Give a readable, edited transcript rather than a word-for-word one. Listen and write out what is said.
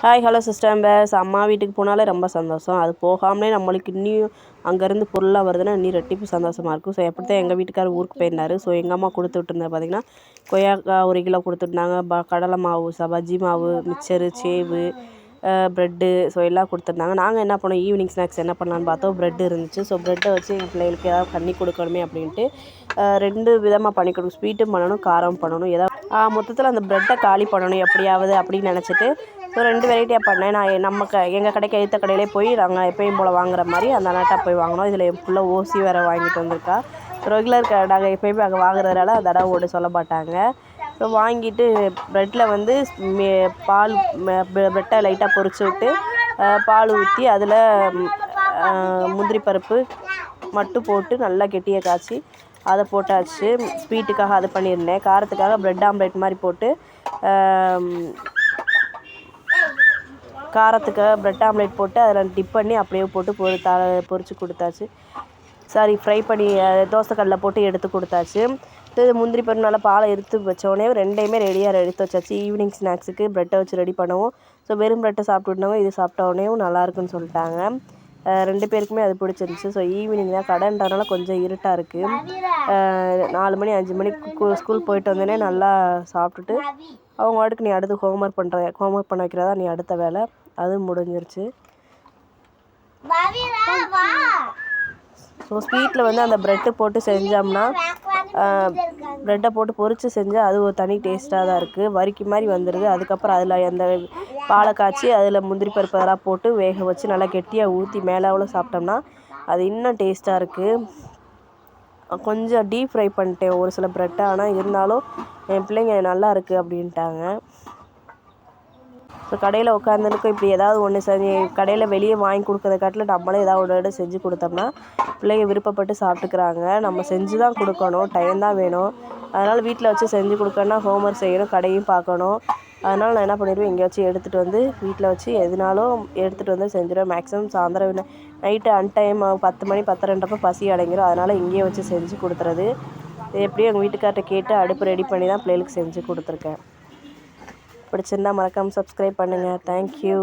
Hi hello sisters. அம்மா வீட்டுக்கு போனாலே ரொம்ப சந்தோஷம். அது போகாமலே நம்மளுக்கு இன்னும் அங்கேருந்து பொருளாக வருதுன்னா இன்னும் ரெட்டிப்பு சந்தோஷமாக இருக்கும். ஸோ எப்படி தான் எங்கள் வீட்டுக்காரர் ஊருக்கு போயிருந்தார். ஸோ எங்கள் அம்மா கொடுத்து விட்டுருந்தது பார்த்திங்கன்னா கொய்யாக்காய் 1 கிலோ கொடுத்துருந்தாங்க. கடலை மாவு, பஜ்ஜி மாவு, மிக்சரு, சேவு, ப்ரெட்டு, ஸோ எல்லாம் கொடுத்துருந்தாங்க. நாங்கள் என்ன பண்ணோம், ஈவினிங் ஸ்நாக்ஸ் என்ன பண்ணலான்னு பார்த்தோம். ப்ரெட் இருந்துச்சு. ஸோ ப்ரெட்டை வச்சு எங்கள் பிள்ளைகளுக்கு ஏதாவது பண்ணி கொடுக்கணுமே அப்படின்ட்டு 2 விதமாக பண்ணி கொடுக்கும். ஸ்வீட்டும் பண்ணணும், காரம் பண்ணணும். ஏதாவது மொத்தத்தில் அந்த ப்ரெட்டை காலி பண்ணணும் எப்படியாவது அப்படின்னு நினச்சிட்டு ஸோ 2 வெரைட்டியாக பண்ணேன். நான் எங்கள் கடைக்கு எதிர்த்த கடையிலே போய் நாங்கள் எப்பயும் போல் வாங்குற மாதிரி அந்த அண்ணாட்டா போய் வாங்கினோம். இதில் என் பிள்ளை ஓசி வேறு வாங்கிட்டு வந்திருக்கா. ரெகுலர் நாங்கள் எப்பயுமே அங்கே வாங்குறதுனால தடவை ஓட சொல்ல மாட்டாங்க. ஸோ வாங்கிட்டு ப்ரெட்டில் வந்து பால் ப்ரெட்டை லைட்டாக பொரிச்சு விட்டு பால் ஊற்றி அதில் முந்திரி பருப்பு மட்டும் போட்டு நல்லா கெட்டியை காய்ச்சி அதை போட்டாச்சு. ஸ்வீட்டுக்காக அது பண்ணியிருந்தேன். காரத்துக்காக ப்ரெட் ஆம்லேட் மாதிரி போட்டு காரத்துக்காக ப்ரெட் ஆம்லேட் போட்டு அதில் டிப் பண்ணி அப்படியே போட்டு பொரிச்சு கொடுத்தாச்சு. ஃப்ரை பண்ணி தோசைக்கல்லில் போட்டு எடுத்து கொடுத்தாச்சு. இது முந்திரி பருப்பு நல்லா பாலை எடுத்து வச்சோடனே 2யுமே ரெடியாக எடுத்து வச்சாச்சு. ஈவினிங் ஸ்நாக்ஸுக்கு ப்ரெட்டை வச்சு ரெடி பண்ணுவோம். ஸோ வெறும் ப்ரெட்டை சாப்பிட்டுட்டோம். இது சாப்பிட்டோடனேயும் நல்லாயிருக்குன்னு சொல்லிட்டாங்க. 2 பேருக்குமே அது பிடிச்சிருந்துச்சி. ஸோ ஈவினிங் தான் கடைன்றதுனால கொஞ்சம் இருட்டாக இருக்குது. 4 மணி 5 மணிக்கு ஸ்கூல் போயிட்டு வந்தோடனே நல்லா சாப்பிட்டுட்டு அவங்க வாட்டுக்கு நீ அடுத்து ஹோம்ஒர்க் பண்ண வைக்கிறதா நீ அடுத்த வேலை, அதுவும் முடிஞ்சிருச்சு. ஸோ ஸ்வீட்டில் வந்து அந்த ப்ரெட்டு போட்டு செஞ்சோம்னா ப்ரெட்டை போட்டு பொரித்து செஞ்சால் அது ஒரு தனி டேஸ்ட்டாக தான் இருக்குது. வரிக்கி மாதிரி வந்துடுது. அதுக்கப்புறம் அதில் அந்த பாலை காய்ச்சி அதில் முந்திரி பருப்பு அதெல்லாம் போட்டு வேக வச்சு நல்லா கெட்டியாக ஊற்றி மேலாவில் சாப்பிட்டோம்னா அது இன்னும் டேஸ்ட்டாக இருக்குது. கொஞ்சம் டீப் ஃப்ரை பண்ணிட்டேன் ஒரு சில ப்ரெட்டை. ஆனால் இருந்தாலும் என் பிள்ளைங்க நல்லா இருக்குது அப்படின்ட்டாங்க. ஸோ கடையில் உட்காந்துருக்கும் இப்படி ஏதாவது ஒன்று செஞ்சு கடையில் வெளியே வாங்கி கொடுக்குறத காட்டில் நம்மளே ஏதாவது ஒன்று செஞ்சு கொடுத்தோம்னா பிள்ளைங்க விருப்பப்பட்டு சாப்பிட்டுக்கிறாங்க. நம்ம செஞ்சு தான் கொடுக்கணும், டைம் தான் வேணும். அதனால் வீட்டில் வச்சு செஞ்சு கொடுக்கணுன்னா ஹோம்ஒர்க் செய்யணும், கடையும் பார்க்கணும். அதனால் நான் என்ன பண்ணிடுவேன், எங்கேயாச்சும் எடுத்துகிட்டு வந்து வீட்டில் வச்சு எதுனாலும் எடுத்துகிட்டு வந்து செஞ்சுருவேன். மேக்ஸிமம் சாயந்தரம் நைட்டு அன்டைம் 10 மணி 10:30 பசி அடங்கிடும். அதனால் இங்கேயே வச்சு செஞ்சு கொடுத்துறது. எப்படியும் எங்கள் வீட்டுக்கார்ட்ட கேட்டு அடுப்பு ரெடி பண்ணி தான் பிள்ளைகளுக்கு செஞ்சு கொடுத்துருக்கேன். பிடிச்சிருந்தா மறக்காமல் சப்ஸ்கிரைப் பண்ணுங்கள். தேங்க்யூ.